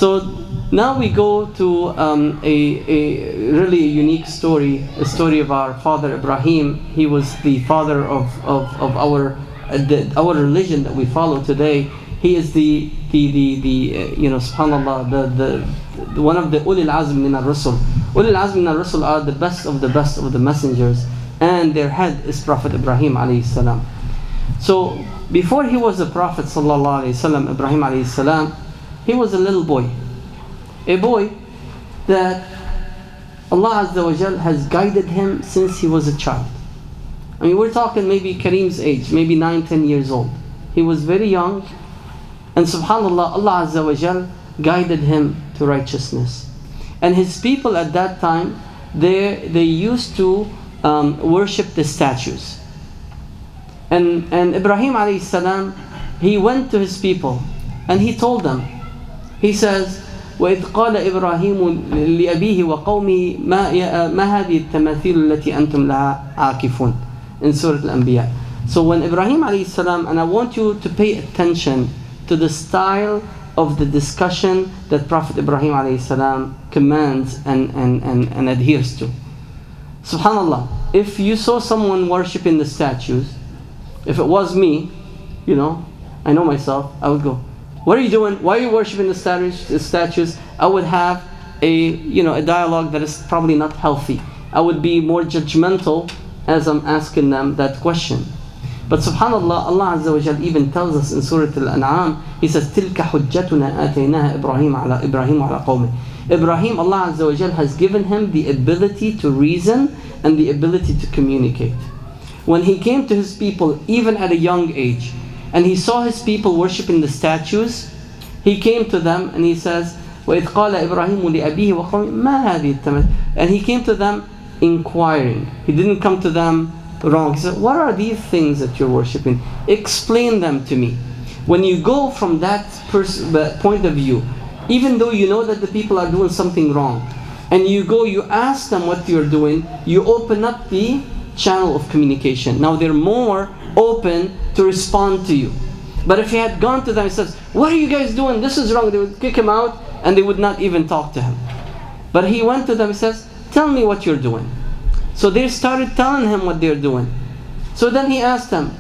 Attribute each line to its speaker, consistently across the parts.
Speaker 1: So now we go to a really unique story, a story of our father Ibrahim. He was the father of our religion that we follow today. He is the subhanallah, the one of the ulil azm min al-rusul. Ulil azm min al-rusul are the best of the messengers, and their head is Prophet Ibrahim alayhi salam. So before he was a prophet sallallahu alayhi wasallam, Ibrahim alayhi salam, he was a little boy, a boy that Allah Azza wa Jal has guided him since he was a child. I mean, we're talking maybe Kareem's age, maybe 9-10 years old. He was very young, and subhanallah, Allah Azza wa Jal guided him to righteousness. And his people at that time, they used to worship the statues. And Ibrahim alayhi salam, he went to his people and he told them, he says, وَإِذْ قَالَ إِبْرَاهِيمُ لِأَبِيهِ وَقَوْمِهِ مَا هَذِهِ التَّمَاثِيلُ الَّتِي أَنْتُمْ لَهَا عَاكِفُونَ, in Surah Al-Anbiya. So when Ibrahim alayhi salam, and I want you to pay attention to the style of the discussion that Prophet Ibrahim alayhi salam commands and adheres to. Subhanallah, if you saw someone worshipping the statues, if it was me, I know myself, I would go, what are you doing? Why are you worshipping the statues? I would have a dialogue that is probably not healthy. I would be more judgmental as I'm asking them that question. But subhanallah, Allah Azza wa Jal even tells us in Surah Al-An'am, He says, تِلْكَ حُجَّتُنَا آتَيْنَاهَا إِبْرَاهِيمَ عَلَى قَوْمِهِ. Ibrahim, Allah Azza wa Jal has given him the ability to reason and the ability to communicate. When he came to his people, even at a young age, and he saw his people worshipping the statues, he came to them and he says, وَإِذْ قَالَ إِبْرَاهِيمُ لِأَبِيهِ وَقَوْمِهِ مَا هَذِهِ التَّمَاثِيلُ. And he came to them inquiring. He didn't come to them wrong. He said, what are these things that you're worshipping? Explain them to me. When you go from that point of view, even though you know that the people are doing something wrong, and you ask them what you're doing, you open up the channel of communication. Now they're more open to respond to you. But if he had gone to them and says, what are you guys doing? This is wrong, they would kick him out and they would not even talk to him. But he went to them and says, tell me what you're doing. So they started telling him what they're doing. So then he asked them,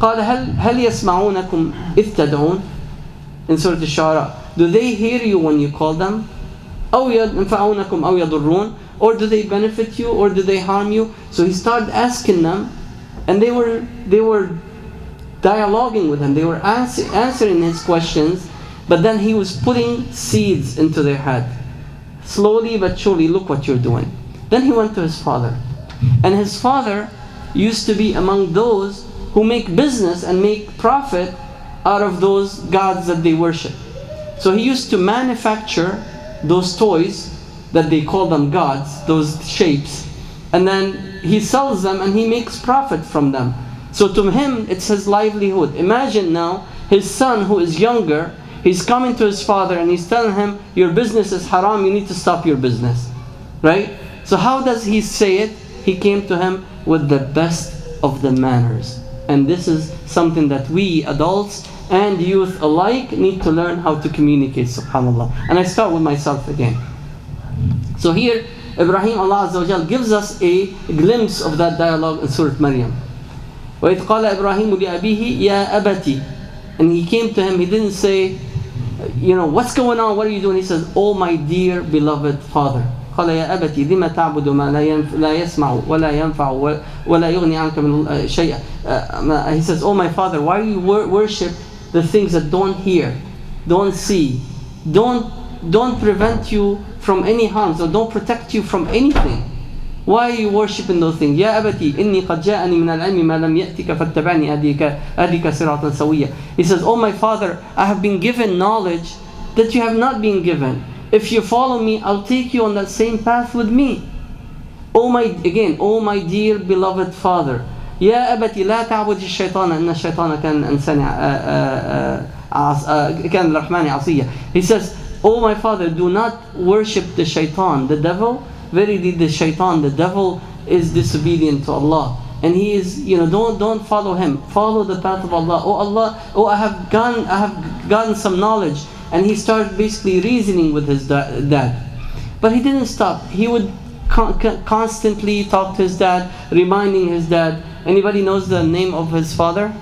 Speaker 1: قال هل يسمعونكم إذ تدعون, in Surah Al-Shu'ara, do they hear you when you call them? أو ينفعونكم أو يضرون, or do they benefit you or do they harm you? So he started asking them, and they were dialoguing with him. They were answering his questions, but then he was putting seeds into their head. Slowly but surely, look what you're doing. Then he went to his father. And his father used to be among those who make business and make profit out of those gods that they worship. So he used to manufacture those toys that they call them gods, those shapes, and then he sells them and he makes profit from them. So to him, it's his livelihood. Imagine now, his son who is younger, he's coming to his father and he's telling him, your business is haram, you need to stop your business. Right? So how does he say it? He came to him with the best of the manners. And this is something that we adults and youth alike need to learn how to communicate, subhanAllah. And I start with myself again. So here, Ibrahim, Allah Azza wa Jal gives us a glimpse of that dialogue in Surah Maryam. وَإِذْ قَالَ إِبْرَاهِيمُ لِأَبِيهِ يَا أَبَتِ. And he came to him, he didn't say, what's going on, what are you doing? He says, oh my dear beloved father. قال يا أبتي لما تعبد ما لا يسمع ولا ينفع ولا يغني عنك من شيء. He says, oh my father, why do you worship the things that don't hear, don't see, don't prevent you from any harm, so don't protect you from anything? Why are you worshipping those things? يا أبتي إني قد جاءني من العلم ما لم يأتك فاتبعني أهديك صراطا سويا. He says, oh my father, I have been given knowledge that you have not been given. If you follow me, I'll take you on that same path with me. Oh my dear beloved father. يا أبتي لا تعبد الشيطان إن الشيطان كان إنسان كان الرحمن عصيا. He says, oh my father, do not worship the shaitan, the devil. Verily the shaitan, the devil, is disobedient to Allah. And he is, don't follow him. Follow the path of Allah. Oh Allah, I have gotten some knowledge and he started basically reasoning with his dad. But he didn't stop. He would constantly talk to his dad, reminding his dad. Anybody knows the name of his father?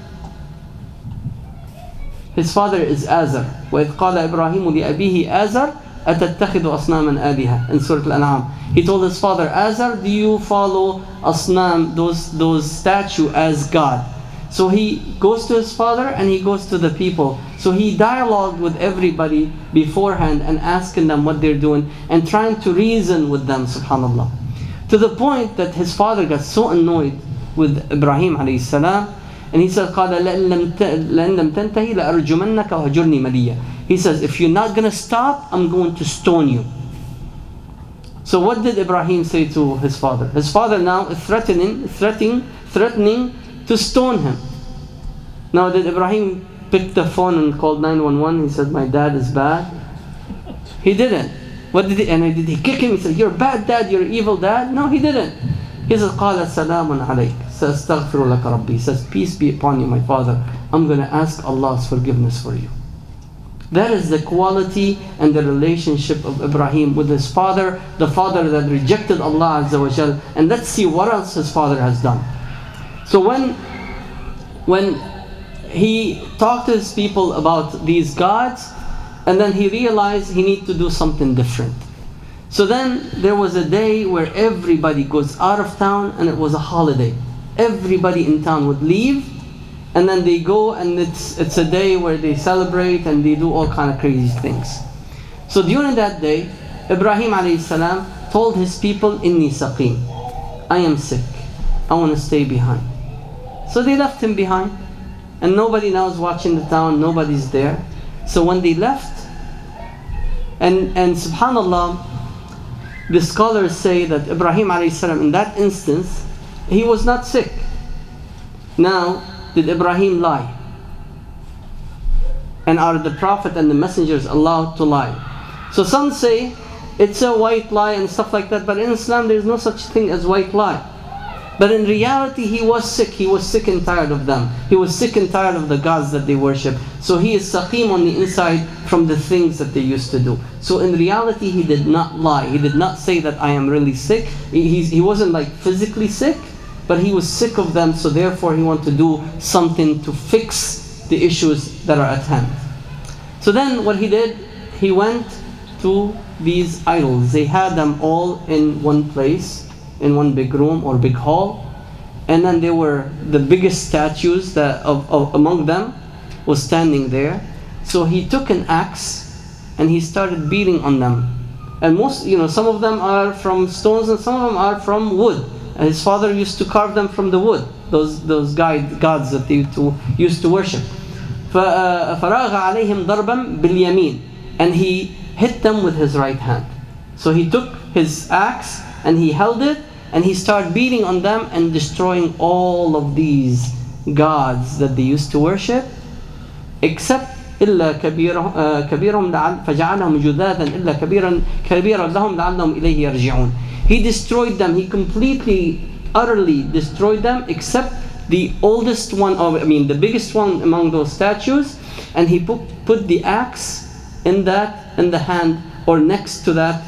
Speaker 1: His father is Azar. وَإِذْ قَالَ إِبْرَاهِيمُ لِأَبِيهِ أَزَرْ أَتَتَّخِذُ أَصْنَامًا آلِهَةً in Surah Al-An'am. He told his father, Azar, do you follow Asnam, those statue as God? So he goes to his father and he goes to the people. So he dialogued with everybody beforehand and asking them what they're doing and trying to reason with them, subhanAllah. To the point that his father got so annoyed with Ibrahim alayhi salam, and he said, قَالَ لَإِن لَمْ تَنْتَهِ لَأَرْجُمَنَّكَ وَهَجُرْنِي مَلِيًّا. He says, if you're not going to stop, I'm going to stone you. So what did Ibrahim say to his father? His father now is threatening to stone him. Now did Ibrahim pick the phone and call 911? He said, my dad is bad. He didn't. What did he? And did he kick him? He said, you're a bad dad, you're an evil dad. No, he didn't. He says, قَالَ سَلَامٌ عَلَيْكَ. Says, أَسْتَغْفِرُ لَكَ رَبِّي. Says, peace be upon you, my father. I'm going to ask Allah's forgiveness for you. That is the quality and the relationship of Ibrahim with his father, the father that rejected Allah Azza wa Jal. And let's see what else his father has done. So when he talked to his people about these gods, and then he realized he needed to do something different. So then there was a day where everybody goes out of town, and it was a holiday. Everybody in town would leave, and then they go, and it's a day where they celebrate and they do all kind of crazy things. So during that day, Ibrahim alayhi salam told his people, Inni saqim, I am sick, I want to stay behind. So they left him behind, and nobody now is watching the town, nobody's there. So when they left, and subhanallah, the scholars say that Ibrahim alayhi salam in that instance, he was not sick. Now, did Ibrahim lie? And are the Prophet and the messengers allowed to lie? So some say it's a white lie and stuff like that, but in Islam there is no such thing as white lie. But in reality he was sick. He was sick and tired of them. He was sick and tired of the gods that they worship. So he is saqim on the inside from the things that they used to do. So in reality he did not lie. He did not say that I am really sick. He wasn't like physically sick, but he was sick of them, so therefore he wanted to do something to fix the issues that are at hand. So then what he did, he went to these idols. They had them all in one place, in one big room or big hall, and then there were the biggest statues that among them was standing there. So he took an axe and he started beating on them. And most, some of them are from stones and some of them are from wood. His father used to carve them from the wood, those gods that they used to worship. فَرَاغَ عَلَيْهِمْ ضَرْبًا بِالْيَمِينِ. And he hit them with his right hand. So he took his axe and he held it and he started beating on them and destroying all of these gods that they used to worship, except إلا كبيرهم فجعلهم جذاذا إلا كبيرا لهم لعلهم إليه يرجعون. He destroyed them. He completely, utterly destroyed them, except the oldest one, the biggest one among those statues, and he put the axe in the hand or next to that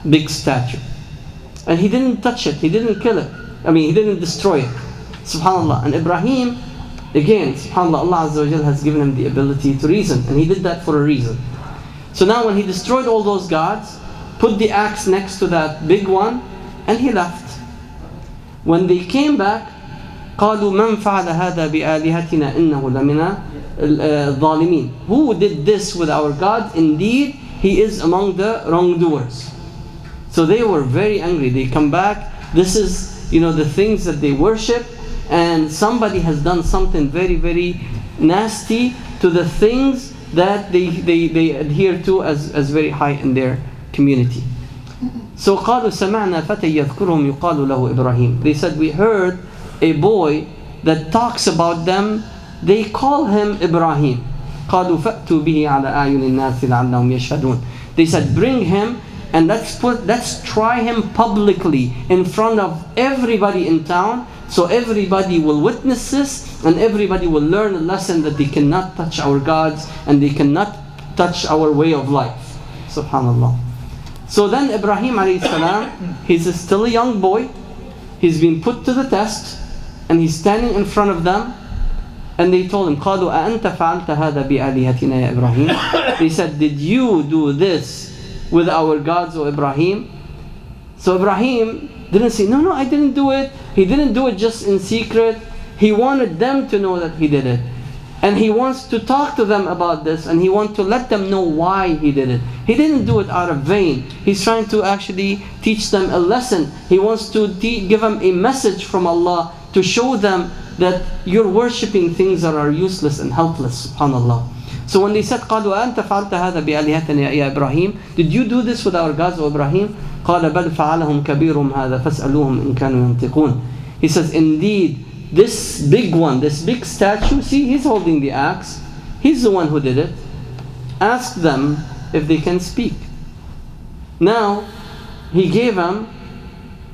Speaker 1: big statue. And he didn't touch it. He didn't kill it. He didn't destroy it. Subhanallah. And Ibrahim, again, subhanallah, Allah Azza wa Jal has given him the ability to reason, and he did that for a reason. So now when he destroyed all those gods, put the axe next to that big one, and he left. When they came back, قالوا من فعل هذا بآلهتنا إنه لمن الظالمين. Who did this with our God? Indeed, he is among the wrongdoers. So they were very angry. They come back. This is, the things that they worship, and somebody has done something very, very nasty to the things that they adhere to as very high in their community. So قالوا سمعنا فتى يذكرهم يقال له إبراهيم. They said, we heard a boy that talks about them. They call him Ibrahim. قالوا فأتوا به على أعين الناس لعلهم يشهدون. They said, bring him and let's try him publicly in front of everybody in town, so everybody will witness this and everybody will learn a lesson that they cannot touch our gods and they cannot touch our way of life. Subhanallah. So then Ibrahim alayhi salam, he's still a young boy. He's been put to the test, and he's standing in front of them, and they told him, قالوا أأنت فعلت هذا بآلهتنا يا إبراهيم? They said, did you do this with our gods, O Ibrahim? So Ibrahim didn't say, no, I didn't do it. He didn't do it just in secret. He wanted them to know that he did it. And he wants to talk to them about this, and he wants to let them know why he did it. He didn't do it out of vain. He's trying to actually teach them a lesson. He wants to give them a message from Allah to show them that you're worshipping things that are useless and helpless. Subhanallah. So when they said, قالوا أنت فعلت هذا بآلهتنا يا إبراهيم? Did you do this with our gods, O Ibrahim? قال بل فعلهم كبيرهم هذا فاسألوهم إن كانوا ينطقون. He says, indeed, this big one, this big statue, see, he's holding the axe. He's the one who did it. Ask them if they can speak. Now, he gave him,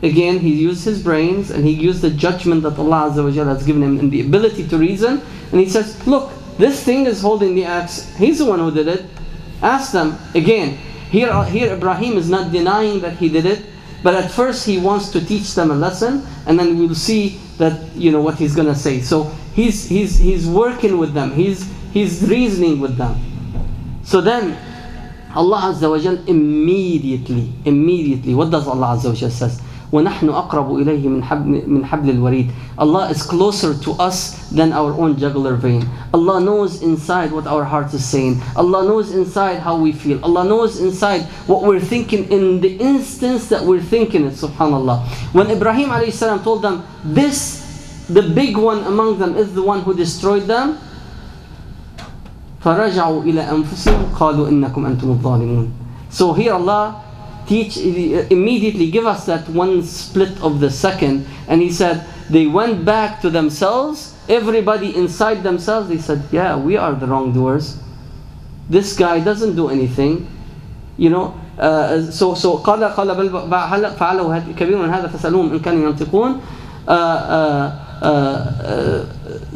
Speaker 1: again, he used his brains, and he used the judgment that Allah Azza wa Jalla has given him and the ability to reason. And he says, look, this thing is holding the axe. He's the one who did it. Ask them. Again, here Ibrahim is not denying that he did it, but at first he wants to teach them a lesson, and then we'll see that, what he's going to say. So he's working with them. He's reasoning with them. So then Allah Azza wa Jal immediately, what does Allah Azza wa Jal says? وَنَحْنُ أَقْرَبُ إِلَيْهِ مِنْ حَبْلِ الْوَرِيدِ. Allah is closer to us than our own jugular vein. Allah knows inside what our heart is saying. Allah knows inside how we feel. Allah knows inside what we're thinking in the instance that we're thinking it. Subhanallah. When Ibrahim alayhi salam told them, the big one among them is the one who destroyed them, فَرَجَعُوا إِلَىٰ أَنفُسِهِمْ قَالُوا إِنَّكُمْ أَنْتُمُ الظَّالِمُونَ. So here Allah immediately give us that one split of the second, and he said they went back to themselves, everybody inside themselves. They said, yeah, we are the wrongdoers. This guy doesn't do anything, so قال بل فعلوا كبير من هذا فسألوهم إن كانوا ينطقون.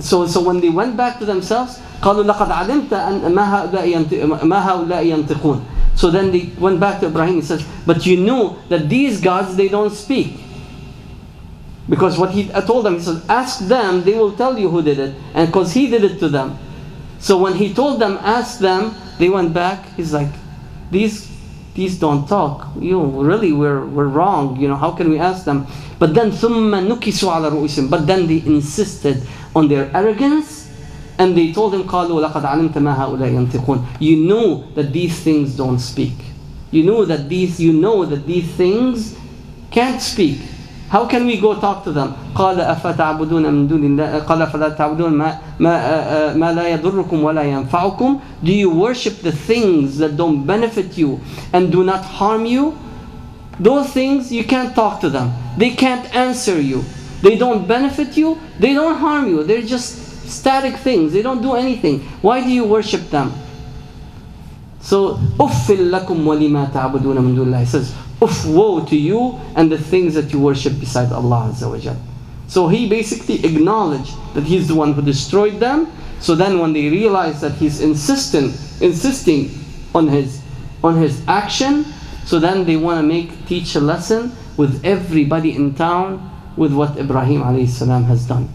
Speaker 1: So when they went back to themselves, قالوا لقد علمت أن ما هؤلاء ينطقون. So then they went back to Ibrahim. He says, but you know that these gods, they don't speak. Because what he told them, he said, ask them, they will tell you who did it. And because he did it to them. So when he told them, ask them, they went back. He's like, these don't talk. Really, we're wrong. How can we ask them? But then ثُمَّ نُكِسُوا عَلَى رُؤُسِهِمْ. But then they insisted on their arrogance. And they told him, قالوا لقد علمت ما هؤلاء ينطقون. You know that these things don't speak. You know that these things can't speak. How can we go talk to them? قال أفتعبدون من دون الله قال فلا تعبدون ما لا يضركم ولا ينفعكم. Do you worship the things that don't benefit you and do not harm you? Those things, you can't talk to them. They can't answer you. They don't benefit you. They don't harm you. They're just static things. They don't do anything. Why do you worship them? So أُفِّلْ لَكُمْ وَلِمَا تَعْبُدُونَ مِن دُونِ اللَّهِ. He says, woe to you and the things that you worship beside Allah Azza wa Jal. So he basically acknowledged that he's the one who destroyed them. So then when they realized that he's insisting on his action, so then they want to teach a lesson with everybody in town with what Ibrahim alayhi salam has done.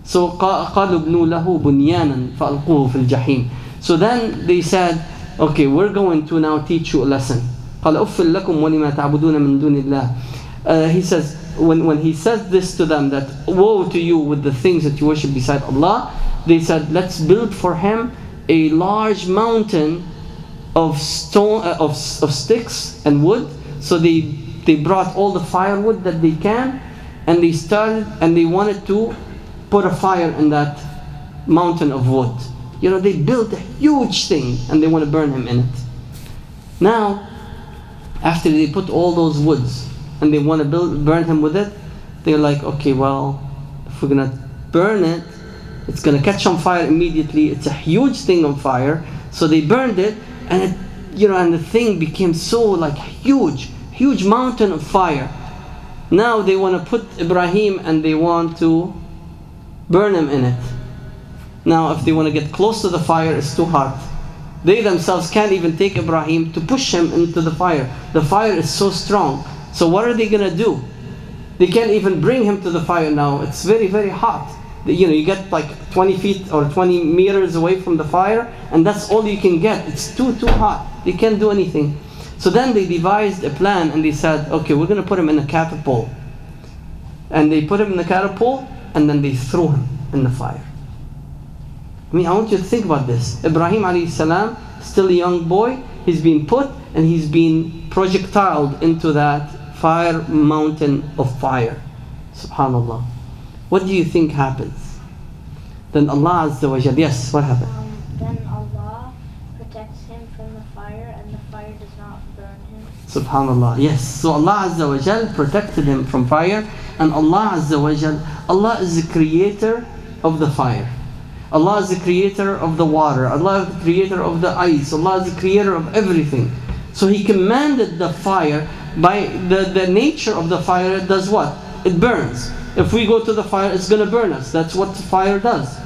Speaker 1: So قالوا ابنوا له بنيانا فألقوه في الجحيم. So then they said, okay, we're going to now teach you a lesson. قال أفل لكم ولما تعبدون من دون الله. He says, when he says this to them, that woe to you with the things that you worship beside Allah, they said, let's build for him a large mountain of stone, of sticks and wood. So they brought all the firewood that they can, and they wanted to put a fire in that mountain of wood. They built a huge thing and they want to burn him in it. Now, after they put all those woods and they want to burn him with it, they're like, okay, well, if we're going to burn it, it's going to catch on fire immediately. It's a huge thing on fire. So they burned it, and and the thing became so huge mountain of fire. Now they want to put Ibrahim and they want to burn him in it. Now if they want to get close to the fire, it's too hot. They themselves can't even take Ibrahim to push him into the fire. The fire is so strong. So what are they going to do? They can't even bring him to the fire now. It's very, very hot. You get like 20 feet or 20 meters away from the fire, and that's all you can get. It's too hot. They can't do anything. So then they devised a plan, and they said, okay, we're going to put him in a catapult. And they put him in the catapult, and then they threw him in the fire. I mean, I want you to think about this. Ibrahim alayhi salam, still a young boy, he's been put and he's been projectiled into that fire mountain of fire. Subhanallah. What do you think happens? Then Allah Azza wa Jal, yes, what happened?
Speaker 2: Then Allah protects him from the fire and the fire does not burn him.
Speaker 1: Subhanallah, yes. So Allah Azza wa Jal protected him from fire, and Allah Azza wa Jal, Allah is the creator of the fire. Allah is the creator of the water. Allah is the creator of the ice. Allah is the creator of everything. So He commanded the fire. By the nature of the fire, it does what? It burns. If we go to the fire, it's going to burn us. That's what the fire does.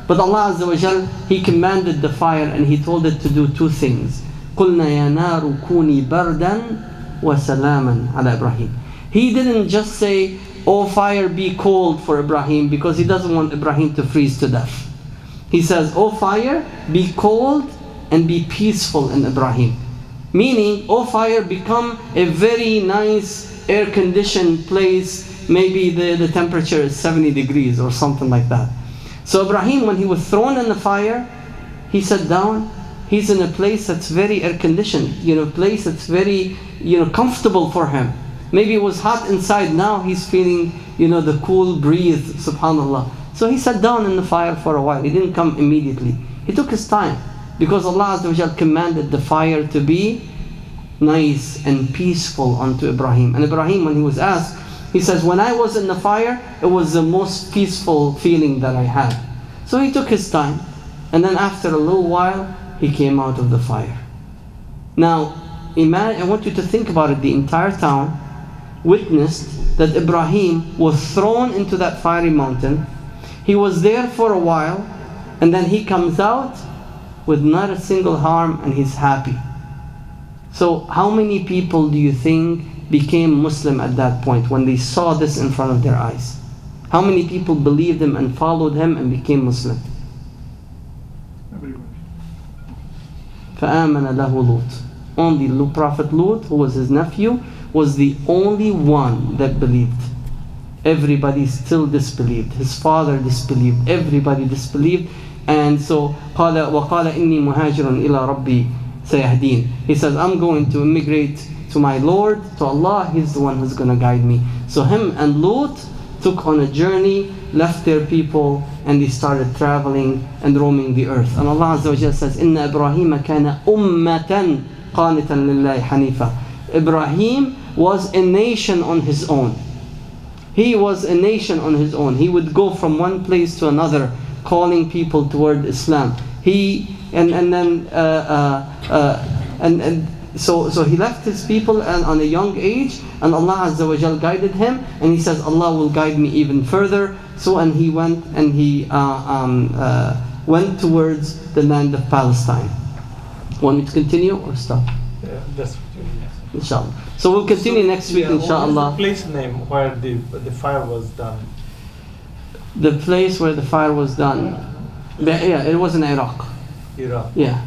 Speaker 1: But Allah Azza wa Jal, He commanded the fire and He told it to do two things. قُلْنَا يَا نَارُ كُونِي بَرْدًا وَسَلَامًا عَلَى إِبْرَاهِيمَ. He didn't just say, "Oh fire, be cold for Ibrahim," because He doesn't want Ibrahim to freeze to death. He says, "Oh fire, be cold and be peaceful in Ibrahim." Meaning, "Oh fire, become a very nice air-conditioned place. Maybe the temperature is 70 degrees or something like that." So Ibrahim, when he was thrown in the fire, he sat down. He's in a place that's very air-conditioned, a place that's very, comfortable for him. Maybe it was hot inside. Now he's feeling, the cool breeze. Subhanallah. So he sat down in the fire for a while. He didn't come immediately. He took his time, because Allah Azza wa Jal commanded the fire to be nice and peaceful unto Ibrahim. And Ibrahim, when he was asked, he says, "When I was in the fire, it was the most peaceful feeling that I had." So he took his time, and then after a little while, he came out of the fire. Now, I want you to think about it. The entire town witnessed that Ibrahim was thrown into that fiery mountain. He was there for a while, and then he comes out with not a single harm, and he's happy. So how many people do you think became Muslim at that point when they saw this in front of their eyes? How many people believed him and followed him and became Muslim?
Speaker 3: Everyone.
Speaker 1: فَآمَنَ لَهُ لُوط. Only Prophet Lut, who was his nephew, was the only one that believed. Everybody still disbelieved. His father disbelieved. Everybody disbelieved. And so وَقَالَ إِنِّي مُهَاجِرٌ إِلَىٰ رَبِّي سَيَهْدِينَ. He says, "I'm going to immigrate to my Lord, to Allah. He's the one who's going to guide me." So him and Lut took on a journey, left their people, and they started traveling and roaming the earth. And Allah Azza wa Jalla says, "إِنَّ إِبْرَاهِيمَ كَانَ أُمَّةً قَانِتًا لِلَّهِ حَنِيفًا." Ibrahim was a nation on his own. He was a nation on his own. He would go from one place to another, calling people toward Islam. So he left his people on a young age, and Allah Azza wa Jal guided him, and he says, "Allah will guide me even further." So and he went and he went towards the land of Palestine. Want me to continue or stop?
Speaker 3: Yeah, that's
Speaker 1: Inshallah. So we'll continue next week, inshallah.
Speaker 3: What is the place name where the fire was done?
Speaker 1: The place where the fire was done. Yeah, it was in Iraq.
Speaker 3: Iraq.
Speaker 1: Yeah,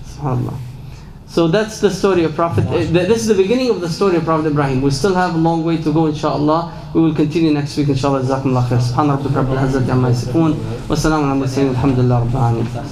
Speaker 1: subhanAllah. So that's the story of Prophet. This is the beginning of the story of Prophet Ibrahim. We still have a long way to go, inshallah. We will continue next week, inshallah. Jazakumullah khair. Subhana rabbika rabbil izzati amma yasifun. Wa salamun ala al-mursalin. Alhamdulillah rabbil alamin.